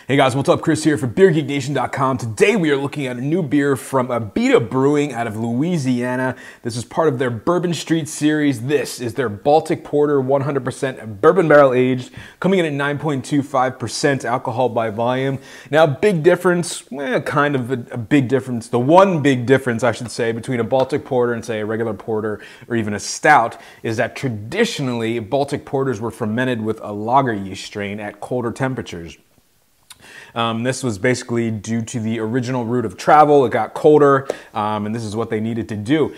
Hey guys, what's up? Chris here for BeerGeekNation.com. Today we are looking at a new beer from Abita Brewing out of Louisiana. This is part of their Bourbon Street series. This is their Baltic Porter, 100% bourbon barrel aged, coming in at 9.25% alcohol by volume. Now, big difference, kind of a big difference. The one big difference, I should say, between a Baltic Porter and say a regular porter or even a stout is that traditionally Baltic Porters were fermented with a lager yeast strain at colder temperatures. This was basically due to the original route of travel. It got colder, and this is what they needed to do.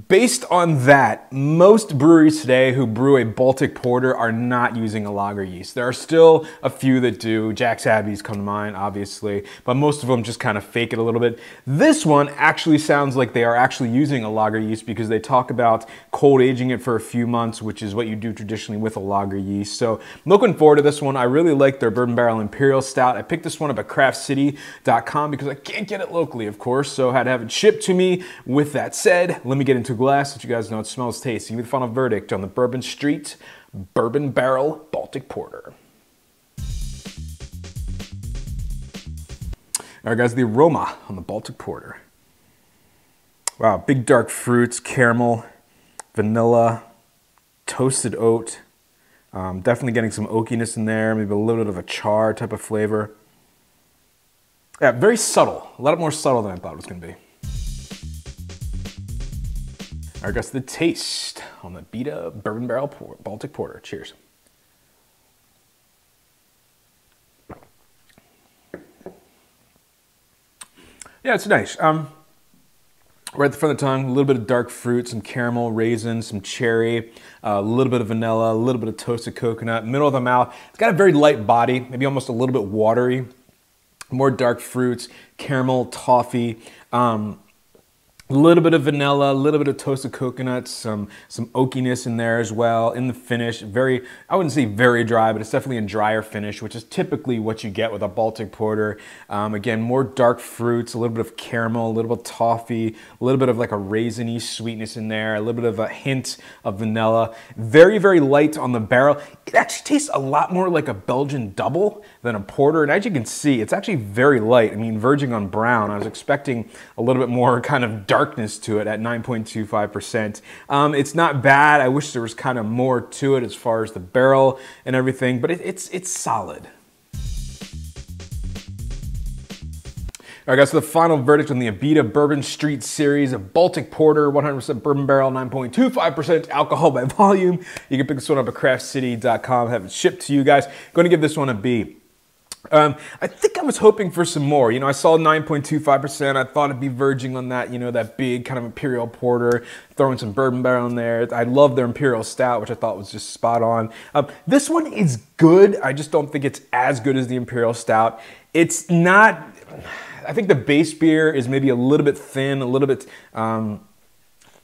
Based on that, most breweries today who brew a Baltic Porter are not using a lager yeast. There are still a few that do. Jack's Abbeys come to mind, obviously, but most of them just kind of fake it a little bit. This one actually sounds like they are actually using a lager yeast because they talk about cold aging it for a few months, which is what you do traditionally with a lager yeast. So looking forward to this one. I really like their Bourbon Barrel Imperial Stout. I picked this one up at craftcity.com because I can't get it locally, of course, so I had to have it shipped to me. With that said, let me get into glass so you guys know it smells tasty. Give me the final verdict on the Bourbon Street Bourbon Barrel Baltic Porter. All right, guys, the aroma on the Baltic Porter. Wow, big dark fruits, caramel, vanilla, toasted oat. Definitely getting some oakiness in there, maybe a little bit of a char type of flavor. Yeah, very subtle. A lot more subtle than I thought it was going to be. All right, guys, the taste on the Abita Bourbon Barrel Baltic Porter. Cheers. Yeah, it's nice. Right at the front of the tongue, a little bit of dark fruit, some caramel, raisins, some cherry, a little bit of vanilla, a little bit of toasted coconut. Middle of the mouth, it's got a very light body, maybe almost a little bit watery. More dark fruits, caramel, toffee, a little bit of vanilla, a little bit of toasted coconut, some oakiness in there as well. In the finish, very, I wouldn't say very dry, but it's definitely a drier finish, which is typically what you get with a Baltic Porter. Again, more dark fruits, a little bit of caramel, a little bit of toffee, a little bit of like a raisiny sweetness in there, a little bit of a hint of vanilla. Very, very light on the barrel. It actually tastes a lot more like a Belgian double than a porter. And as you can see, it's actually very light. I mean, verging on brown. I was expecting a little bit more kind of darkness to it at 9.25%. It's not bad. I wish there was kind of more to it as far as the barrel and everything, but it's solid. All right, guys, so the final verdict on the Abita Bourbon Street series of Baltic Porter, 100% bourbon barrel, 9.25% alcohol by volume. You can pick this one up at craftcity.com, have it shipped to you guys. Going to give this one a B. I think I was hoping for some more. You know, I saw 9.25%. I thought it'd be verging on that, you know, that big kind of Imperial Porter, throwing some bourbon barrel in there. I love their Imperial Stout, which I thought was just spot on. This one is good. I just don't think it's as good as the Imperial Stout. It's not... I think the base beer is maybe a little bit thin, a little bit, I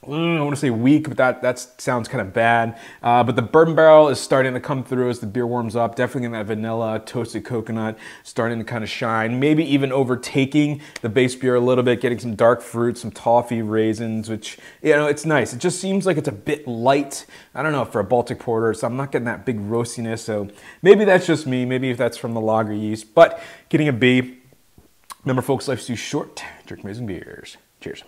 want to say weak, but that sounds kind of bad. But the bourbon barrel is starting to come through as the beer warms up. Definitely getting that vanilla, toasted coconut starting to kind of shine. Maybe even overtaking the base beer a little bit, getting some dark fruit, some toffee, raisins, which, you know, it's nice. It just seems like it's a bit light. I don't know, for a Baltic Porter, so I'm not getting that big roastiness. So maybe that's just me. Maybe if that's from the lager yeast, but getting a B. Remember, folks, life's too short. Drink amazing beers. Cheers.